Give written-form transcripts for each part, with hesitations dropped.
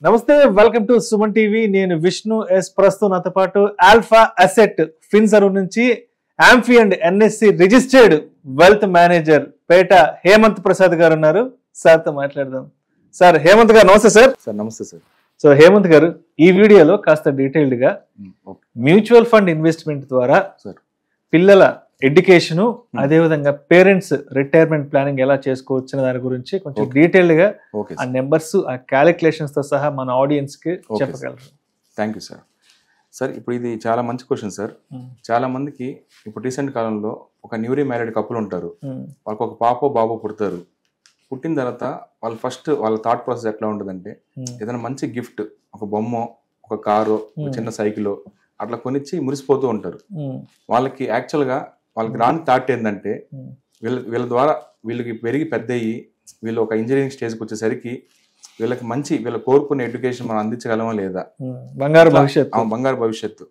నమస్తే, welcome to Suman TV. నేను Vishnu yes. ప్రస్తుతం నాతో పాటు ఆల్ఫా అసెట్ ఫిన్సర్వ్ నుంచి AMFI and NSC registered wealth manager Peta Hemanth Prasad గారు ఉన్నారు. సార్తో మాట్లాడదాం. సార్, హేమంత్ గారు నమస్తే. సార్ నమస్తే సార్. సో హేమంత్ గారు, ఈ వీడియోలో కాస్త డీటెయిల్డ్ గా మ్యూచువల్ ఫండ్ ఇన్వెస్ట్మెంట్ ద్వారా పిల్లల ఎడ్యుకేషన్, అదేవిధంగా పేరెంట్స్ రిటైర్మెంట్ ప్లానింగ్ ఎలా చేసుకోవచ్చు అనే దాని గురించి కొంచెం డీటెయిల్డ్ గా ఆ నెంబర్స్, ఆ క్యాలిక్యులేషన్స్ తో సహా మన ఆడియన్స్ కి చెప్పగలరు. Thank you sir. సార్, ఇప్పుడు ఇది చాలా మంచి క్వశ్చన్ సార్. చాలా మందికి ఇప్పుడు రీసెంట్ కాలంలో ఒక న్యూలీ మ్యారీడ్ కపుల్ ఉంటారు. వాళ్ళకి ఒక పాపో బాబో పుడతారు. పుట్టిన తర్వాత వాళ్ళు ఫస్ట్ వాళ్ళ థాట్ ప్రాసెస్ ఎట్లా ఉంటుందంటే, ఏదైనా మంచి గిఫ్ట్, ఒక బొమ్మ, ఒక కారు, ఒక చిన్న సైకిల్ అట్లా కొనిచ్చి మురిసిపోతూ ఉంటారు. వాళ్ళకి యాక్చువల్గా వాళ్ళకి రాని థాట్ ఏంటంటే, వీళ్ళ ద్వారా వీళ్ళకి పెరిగి పెద్ద అయ్యి వీళ్ళు ఒక ఇంజనీరింగ్ స్టేజ్కి వచ్చేసరికి వీళ్ళకి మంచి వీళ్ళ కోరుకునే ఎడ్యుకేషన్ మనం అందించగలమా లేదా, బంగారు భవిష్యత్తు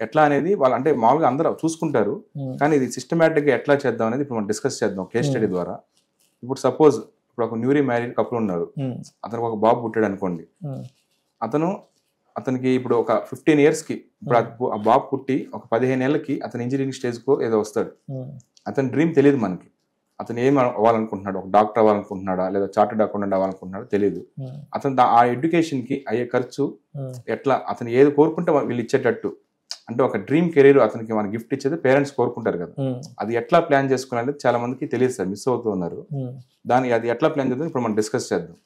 ఎట్లా అనేది వాళ్ళు అంటే మామూలుగా అందరూ చూసుకుంటారు. కానీ ఇది సిస్టమేటిక్గా ఎట్లా చేద్దాం అనేది ఇప్పుడు మనం డిస్కస్ చేద్దాం కేస్ స్టడీ ద్వారా. ఇప్పుడు సపోజ్ ఇప్పుడు ఒక న్యూలీ మ్యారీడ్ కపుల్ ఉన్నారు. అతనికి ఒక బాబు పుట్టాడు అనుకోండి. అతనికి ఇప్పుడు ఒక 15 yearsకి ఇప్పుడు ఆ బాబు పుట్టి ఒక 15 ఏళ్ళకి అతను ఇంజనీరింగ్ స్టేజ్కో ఏదో వస్తాడు. అతని డ్రీమ్ తెలియదు మనకి. అతను ఏం అవ్వాలనుకుంటున్నాడు, ఒక డాక్టర్ అవ్వాలనుకుంటున్నాడా లేదా చార్టెడ్ అకౌంటెంట్ అవ్వాలనుకుంటున్నాడో తెలియదు. అతను ఆ ఎడ్యుకేషన్కి అయ్యే ఖర్చు ఎట్లా, అతను ఏది కోరుకుంటే వీళ్ళు ఇచ్చేటట్టు, అంటే ఒక డ్రీమ్ కెరీర్ అతనికి మన గిఫ్ట్ ఇచ్చేది పేరెంట్స్ కోరుకుంటారు కదా, అది ఎట్లా ప్లాన్ చేసుకోవాలంటే చాలా మందికి తెలియదు సార్, మిస్ అవుతూ ఉన్నారు. అది ఎట్లా ప్లాన్ చేద్దాం ఇప్పుడు మనం డిస్కస్ చేద్దాం.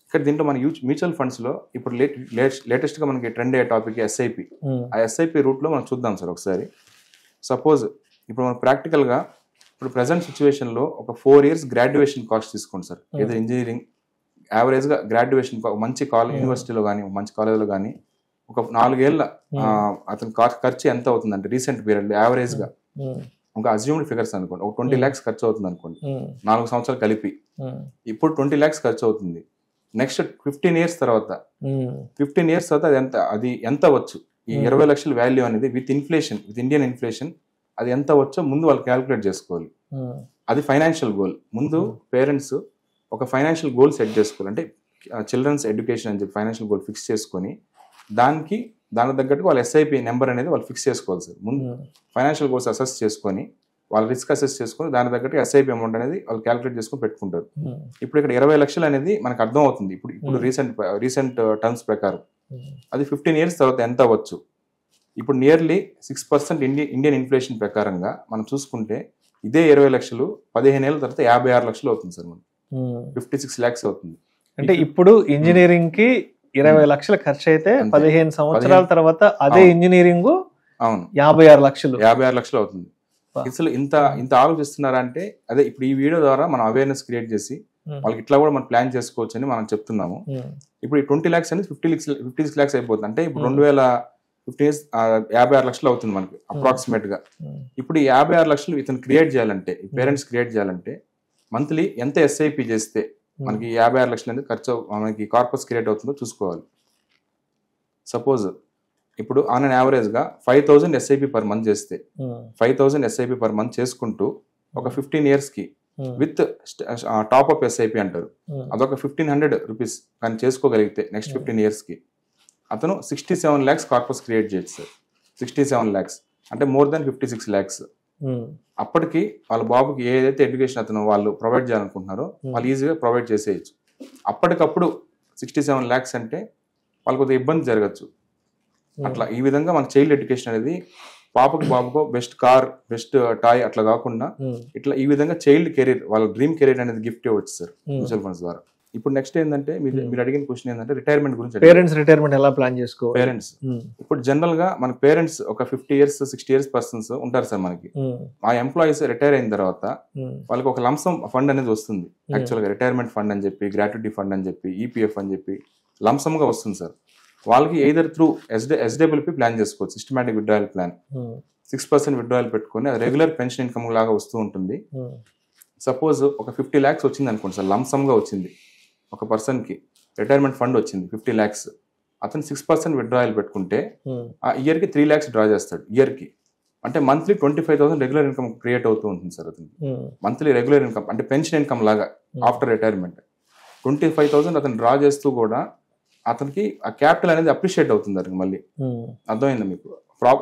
ఇక్కడ దీంట్లో మన మ్యూచువల్ ఫండ్స్ లో ఇప్పుడు లేటెస్ట్ గా మనకి ట్రెండ్ అయ్యే టాపిక్ ఎస్ఐపి. ఆ ఎస్ఐపి రూట్ లో మనం చూద్దాం సార్ ఒకసారి. సపోజ్ ఇప్పుడు మనం ప్రాక్టికల్ గా ఇప్పుడు ప్రెసెంట్ సిచ్యువేషన్ లో ఒక 4 years గ్రాడ్యుయేషన్ కాస్ట్ తీసుకోండి సార్. ఏదో ఇంజనీరింగ్ యావరేజ్ గా గ్రాడ్యుయేషన్ మంచి యూనివర్సిటీలో కానీ మంచి కాలేజీలో కానీ ఒక 4 ఏళ్ళ అతని ఖర్చు ఎంత అవుతుందంటే రీసెంట్ పీరియడ్ యావరేజ్ గా ఒక అజ్యూమ్డ్ ఫిగర్స్ అనుకోండి, ఒక 20 lakhs ఖర్చు అవుతుంది అనుకోండి 4 సంవత్సరాలు కలిపి. ఇప్పుడు 20 lakhs ఖర్చు అవుతుంది. నెక్స్ట్ 15 years తర్వాత అది ఎంత అవ్వచ్చు, ఈ 20 లక్షల వాల్యూ అనేది with inflation, with Indian inflation అది ఎంత వచ్చో ముందు వాళ్ళు క్యాలిక్యులేట్ చేసుకోవాలి. అది ఫైనాన్షియల్ గోల్. ముందు పేరెంట్స్ ఒక ఫైనాన్షియల్ గోల్ సెట్ చేసుకోవాలి. అంటే చిల్డ్రన్స్ ఎడ్యుకేషన్ అని చెప్పి ఫైనాన్షియల్ గోల్ ఫిక్స్ చేసుకొని దానికి తగ్గట్టు వాళ్ళ ఎస్ఐపి నెంబర్ అనేది వాళ్ళు ఫిక్స్ చేసుకోవాలి సార్. ముందు ఫైనాన్షియల్ గోల్స్ అసెస్ చేసుకొని వాళ్ళ రిస్క్ అసెస్ చేసుకొని దాని తగ్గట్టు ఎస్ఐపి అమౌంట్ అనేది వాళ్ళు క్యాలిక్యులేట్ చేసుకొని పెట్టుకుంటారు. ఇప్పుడు ఇక్కడ 20 లక్షలు అనేది మనకు అర్థం అవుతుంది ఇప్పుడు రీసెంట్ టర్మ్స్ ప్రకారం. అది 15 years తర్వాత ఎంత అవ్వచ్చు, ఇప్పుడు నియర్లీ 6% ఇండియన్ ఇన్ఫ్లేషన్ ప్రకారంగా మనం చూసుకుంటే ఇదే 20 లక్షలు 15 ఏళ్ళ తర్వాత 56 లక్షలు అవుతుంది సార్. మనం 56 lakhs అవుతుంది. అంటే ఇప్పుడు ఇంజనీరింగ్ కి 20 లక్షలు ఖర్చు అయితే 15 సంవత్సరాల తర్వాత అదే ఇంజనీరింగ్ 56 లక్షలు అవుతుంది. అసలు ఇంత ఆలోచిస్తున్నారా అంటే అదే ఇప్పుడు ఈ వీడియో ద్వారా మనం అవేర్నెస్ క్రియేట్ చేసి వాళ్ళకి ఇట్లా కూడా మనం ప్లాన్ చేసుకోవచ్చు అని మనం చెప్తున్నాము. ఇప్పుడు ఈ 20 lakhs అనేది 56 lakhs అయిపోతుంది. అంటే ఇప్పుడు 2015 years 56 లక్షలు అవుతుంది మనకి అప్రాక్సిమేట్ గా. ఇప్పుడు ఈ 56 లక్షలు ఇతను క్రియేట్ చేయాలంటే, ఈ పేరెంట్స్ క్రియేట్ చేయాలంటే మంత్లీ ఎంత ఎస్ఐపి చేస్తే మనకి 56 లక్షలు అనేది ఖర్చు మనకి కార్పస్ క్రియేట్ అవుతుందో చూసుకోవాలి. సపోజ్ ఇప్పుడు ఆన్ అండ్ యావరేజ్ గా 5,000 ఎస్ఐపి పర్ మంత్ చేస్తే 5,000 ఎస్ఐపి పర్ మంత్ చేసుకుంటూ ఒక 15 years కి విత్ టాప్ అప్ ఎస్ఐపి అంటారు, అదొక 1,500 rupees కానీ చేసుకోగలిగితే నెక్స్ట్ 15 years కి అతను 67 lakhs కార్పస్ క్రియేట్ చేయొచ్చు సార్. 67 lakhs అంటే మోర్ దాన్ 56 lakhs. అప్పటికి వాళ్ళ బాబుకి ఏదైతే ఎడ్యుకేషన్ అతను వాళ్ళు ప్రొవైడ్ చేయాలనుకుంటున్నారో వాళ్ళు ఈజీగా ప్రొవైడ్ చేసేయచ్చు. అప్పటికప్పుడు 67 lakhs అంటే వాళ్ళకి కొద్దిగా ఇబ్బంది జరగచ్చు. అట్లా ఈ విధంగా మన చైల్డ్ ఎడ్యుకేషన్ అనేది పాపకు బాబుకో బెస్ట్ కార్, బెస్ట్ టాయ్ అట్లా కాకుండా ఇట్లా ఈ విధంగా చైల్డ్ కెరీర్, వాళ్ళ డ్రీమ్ కెరీర్ అనేది గిఫ్ట్ ఇవ్వచ్చు సార్ మ్యూచువల్ ఫండ్స్ ద్వారా. ఇప్పుడు నెక్స్ట్ ఏంటంటే మీరు అడిగిన క్వశ్చన్ ఏంటంటే రిటైర్మెంట్ గురించి. పేరెంట్స్ రిటైర్మెంట్ ఎలా ప్లాన్ చేసుకో? పేరెంట్స్ ఇప్పుడు జనరల్ గా మన పేరెంట్స్ ఒక 50 years 60 years పర్సన్స్ ఉంటారు సార్ మనకి. ఆ ఎంప్లాయీస్ రిటైర్ అయిన తర్వాత వాళ్ళకి ఒక లంసమ్ ఫండ్ అనేది వస్తుంది. యాక్చువల్ గా రిటైర్మెంట్ ఫండ్ అని చెప్పి, గ్రాట్యుటీ ఫండ్ అని చెప్పి, ఈపీఎఫ్ అని చెప్పి లంసమ్ గా వస్తుంది సార్. వాళ్ళకి ఎయిదర్ త్రూ ఎస్డబ్ల్యూపీ ప్లాన్ చేసుకోవచ్చు, సిస్టమాటిక్ విత్డ్రాయల్ ప్లాన్. 6% విత్డ్రాయల్ పెట్టుకొని రెగ్యులర్ పెన్షన్ ఇన్కమ్ లాగా వస్తూ ఉంటుంది. సపోజ్ ఒక 50 lakhs వచ్చింది అనుకోండి సార్, లంసమ్ గా వచ్చింది ఒక పర్సన్ కి, రిటైర్మెంట్ ఫండ్ వచ్చింది 50 lakhs. అతను 6% విత్డ్రాయల్ పెట్టుకుంటే ఆ ఇయర్ కి 3 lakhs డ్రా చేస్తాడు ఇయర్ కి. అంటే మంత్లీ 25,000 రెగ్యులర్ ఇన్కమ్ క్రియేట్ అవుతూ ఉంటుంది సార్. అతను మంత్లీ రెగ్యులర్ ఇన్కమ్ అంటే పెన్షన్ ఇన్కమ్ లాగా ఆఫ్టర్ రిటైర్మెంట్ 25,000 అతను డ్రా చేస్తూ కూడా అతనికి ఆ క్యాపిటల్ అనేది అప్రిషియేట్ అవుతుంది అతనికి మళ్ళీ. అర్థమైందా మీకు?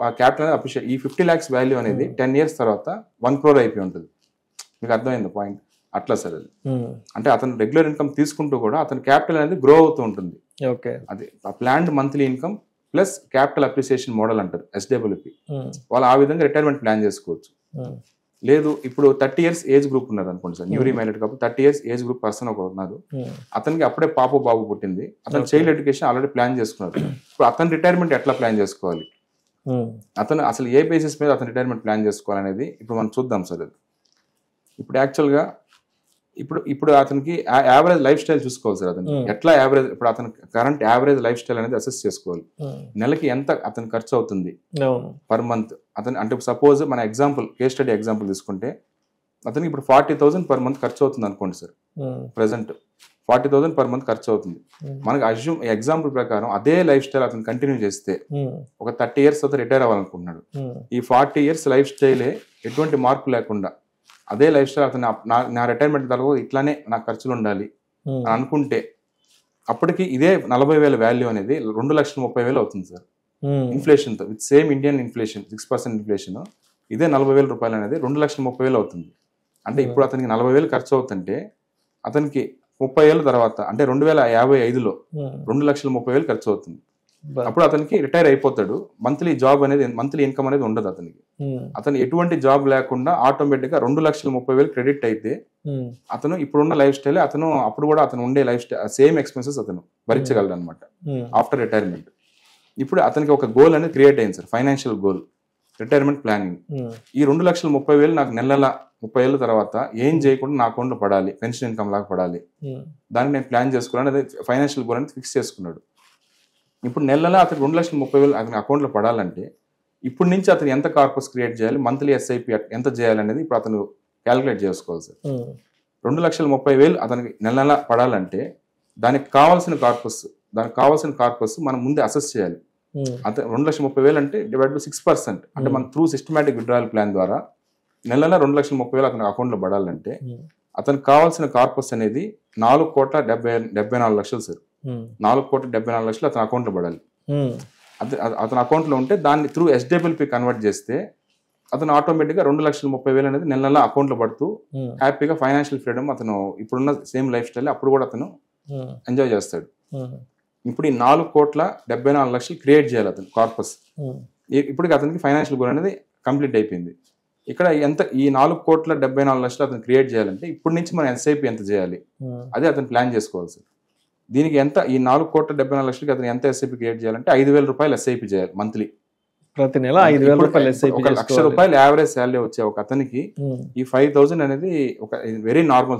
ఆ క్యాపిటల్ అనేది అప్రిషియేట్, ఈ 50 lakhs వాల్యూ అనేది 10 years తర్వాత 1 crore అయిపోయి ఉంటుంది. మీకు అర్థమైంది పాయింట్? అట్లా సార్ అది. అంటే అతను రెగ్యులర్ ఇన్కమ్ తీసుకుంటూ కూడా అతని క్యాపిటల్ అనేది గ్రో అవుతూ ఉంటుంది. అది planned monthly income plus capital appreciation model అంటారు SWP. వాళ్ళు ఆ విధంగా రిటైర్మెంట్ ప్లాన్ చేసుకోవచ్చు. లేదు ఇప్పుడు 30 years ఏజ్ గ్రూప్ ఉన్నారు అనుకోండి సార్, న్యూరీ మ్యారీడ్ కాబట్టి 30 years ఏజ్ గ్రూప్ పర్సన్ ఒక ఉన్నారు, అతనికి అప్పుడే పాప బాబు పుట్టింది, అతను చైల్డ్ ఎడ్యుకేషన్ ఆల్రెడీ ప్లాన్ చేసుకున్నారు. ఇప్పుడు అతని రిటైర్మెంట్ ఎట్లా ప్లాన్ చేసుకోవాలి, అతను అసలు ఏ బేసిస్ మీద అతను రిటైర్మెంట్ ప్లాన్ చేసుకోవాలనేది ఇప్పుడు మనం చూద్దాం సార్. అది ఇప్పుడు యాక్చువల్గా ఇప్పుడు అతనికి యావరేజ్ లైఫ్ స్టైల్ చూసుకోవాలి సార్. అతను ఎట్లా యావరేజ్, ఇప్పుడు అతను కరెంట్ యావరేజ్ లైఫ్ స్టైల్ అనేది అసెస్ చేసుకోవాలి. నెలకి ఎంత అతను ఖర్చు అవుతుంది పర్ మంత్ అతను. అంటే సపోజ్ మన ఎగ్జాంపుల్ కేస్ స్టడీ ఎగ్జాంపుల్ తీసుకుంటే అతనికి ఇప్పుడు 40,000 per month ఖర్చు అవుతుంది అనుకోండి సార్. ప్రెసెంట్ 40,000 per month ఖర్చు అవుతుంది. మనకి అజ్యూమ్ ఎగ్జాంపుల్ ప్రకారం అదే లైఫ్ స్టైల్ అతను కంటిన్యూ చేస్తే ఒక 30 years తర్వాత రిటైర్ అవ్వాలనుకుంటున్నాడు. ఈ 40 years లైఫ్ స్టైలే ఎటువంటి మార్పు లేకుండా అదే లైఫ్ స్టైల్ అతను నా రిటైర్మెంట్ తర్వాత ఇట్లానే నా ఖర్చులు ఉండాలి అని అనుకుంటే అప్పటికి ఇదే 40,000 వాల్యూ అనేది 2,30,000 అవుతుంది సార్. ఇన్ఫ్లేషన్ తో with same Indian inflation 6% inflation ఇదే 40,000 రూపాయలు అనేది 2,30,000 అవుతుంది. అంటే ఇప్పుడు అతనికి 40,000 ఖర్చు అవుతుంటే అతనికి 30 ఏళ్ళ తర్వాత అంటే 2055లో 2,30,000 ఖర్చు అవుతుంది. అప్పుడు అతనికి రిటైర్ అయిపోతాడు. మంత్లీ జాబ్ అనేది మంత్లీ ఇన్కమ్ అనేది ఉండదు అతనికి. అతను ఎటువంటి జాబ్ లేకుండా ఆటోమేటిక్ గా 2,30,000 క్రెడిట్ అయితే అతను ఇప్పుడున్న లైఫ్ స్టైల్ అతను అప్పుడు కూడా అతను ఉండే లైఫ్ స్టైల్ సేమ్ ఎక్స్పెన్సెస్ అతను భరించగలడు అనమాట ఆఫ్టర్ రిటైర్మెంట్. ఇప్పుడు అతనికి ఒక గోల్ అనేది క్రియేట్ అయింది sir, financial goal, retirement planning. ఈ 2,30,000 నాకు నెల 30 ఏళ్ళ తర్వాత ఏం చేయకుండా నా అకౌంట్లో పడాలి, పెన్షన్ ఇన్కమ్ లాగా పడాలి, దానికి నేను ప్లాన్ చేసుకోవాలని అదే ఫైనాన్షియల్ గోల్ అనేది ఫిక్స్ చేసుకున్నాడు. ఇప్పుడు నెలలో అతను 2,30,000 అతని అకౌంట్లో పడాలంటే ఇప్పుడు నుంచి అతను ఎంత కార్పస్ క్రియేట్ చేయాలి, మంత్లీ SIP ఎంత చేయాలి అనేది ఇప్పుడు అతను క్యాలిక్యులేట్ చేసుకోవాలి సార్. 2,30,000 అతనికి నెల పడాలంటే దానికి కావాల్సిన కార్పస్ మనం ముందే అసెస్ చేయాలి. అతను 2,30,000 అంటే డివైడ్ బై 6%. అంటే మన త్రూ సిస్టమాటిక్ విత్డ్రాయల్ ప్లాన్ ద్వారా నెలలో 2,30,000 అతని అకౌంట్లో పడాలంటే అతనికి కావాల్సిన కార్పస్ అనేది 4,74,00,000 సార్. 4,74,00,000 అతని అకౌంట్లో పడాలి. అతని అకౌంట్లో ఉంటే దాన్ని త్రూ SWP కన్వర్ట్ చేస్తే అతను ఆటోమేటిక్గా 2,30,000 అనేది నెల అకౌంట్లో పడుతూ హ్యాపీగా ఫైనాన్షియల్ ఫ్రీడమ్ అతను ఇప్పుడున్న సేమ్ లైఫ్ స్టైల్ అప్పుడు కూడా అతను ఎంజాయ్ చేస్తాడు. ఇప్పుడు ఈ 4,74,00,000 క్రియేట్ చేయాలి అతను కార్పస్. ఇప్పటికి అతనికి ఫైనాన్షియల్ గోల్ అనేది కంప్లీట్ అయిపోయింది. ఇక్కడ ఎంత ఈ 4,74,00,000 అతను క్రియేట్ చేయాలంటే ఇప్పటి నుంచి మనం SIP ఎంత చేయాలి అదే అతను ప్లాన్ చేసుకోవాలి సార్. దీనికి ఎంత ఈ 4,74,00,000 అతను ఎంత SIP క్రియేట్ చేయాలంటే 5,000 రూపాయలు SIP చేయాలి మంత్లీ. ప్రతి నెల 5,000 రూపాయలు SIP. 1,00,000 రూపాయలు యావరేజ్ శాలరీ వచ్చే ఒక అతనికి ఈ 5,000 అనేది ఒక వెరీ నార్మల్,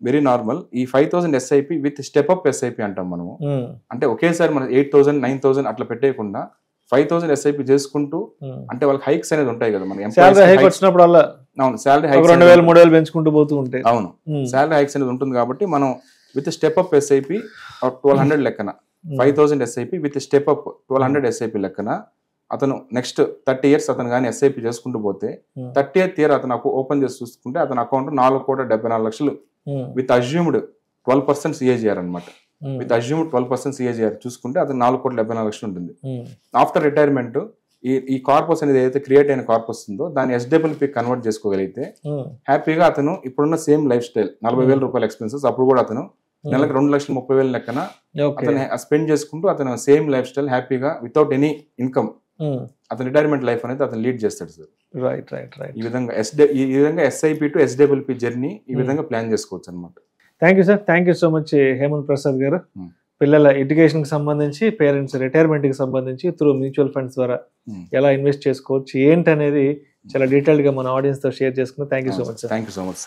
వెరీ నార్మల్. ఈ 5,000 SIP with step up SIP అంటాం మనము. అంటే ఒకేసారి మనం 8,000 9,000 అట్లా పెట్టేయకుండా 5,000 SIP చేసుకుంటూ, అంటే వాళ్ళకి హైక్స్ అనేది ఉంటాయి కదా, మన శాలరీ హైక్ వచ్చినప్పుడు అలా. అవును, శాలరీ హైక్ 2,000 3,000 పెంచుకుంటూ పోతూ ఉంటాయి. అవును, శాలరీ హైక్స్ అనేది ఉంటుంది కాబట్టి మనం విత్ స్టెప్ అప్ SIP 1,200 లెక్కన 5,000 SIP with step up 1,200 SIP లెక్కన అతను నెక్స్ట్ 30 years అతను కానీ SIP చేసుకుంటూ పోతే 30th year అతను ఓపెన్ చేసి చూసుకుంటే అతని అకౌంట్ 4,74,00,000 విత్ అజ్యూమ్డ్ 12% CAGR అనమాట. విత్ అజ్యూమ్డ్ 12% CAGR చూసుకుంటే అతను 4,74,00,000 ఉంటుంది. ఆఫ్టర్ రిటైర్మెంట్ ఈ కార్పస్ అనేది ఏదైతే క్రియేట్ అయిన కార్పస్ ఉందో దాన్ని SWP కన్వర్ట్ చేసుకోగలిగితే హ్యాపీగా అతను ఇప్పుడున్న సేమ్ లైఫ్ స్టైల్ 40,000 రూపాయల ఎక్స్పెన్సెస్ అప్పుడు కూడా అతను నెలకు 2,30,000 లెక్కన అతను స్పెండ్ చేసుకుంటూ అతను సేమ్ లైఫ్ స్టైల్ హ్యాపీగా వితౌట్ ఎనీ ఇన్కమ్ అతను రిటైర్మెంట్ లైఫ్ అనేది అతను లీడ్ చేస్తాడు సార్. ఈ విధంగా SIP టు SWP జర్నీ ఈ విధంగా ప్లాన్ చేసుకోవచ్చు అనమాట. Thank you sir, thank you so much Hemanth Prasad garu. పిల్లల ఎడ్యుకేషన్ కి సంబంధించి, పేరెంట్స్ రిటైర్మెంట్ కి సంబంధించి త్రూ మ్యూచువల్ ఫండ్స్ ద్వారా ఎలా ఇన్వెస్ట్ చేసుకోవచ్చు ఏంటి అనేది చాలా డీటెయిల్డ్ గా మన ఆడియన్స్ తో షేర్ చేసుకున్నాం. Thank you so much. Thank you so much.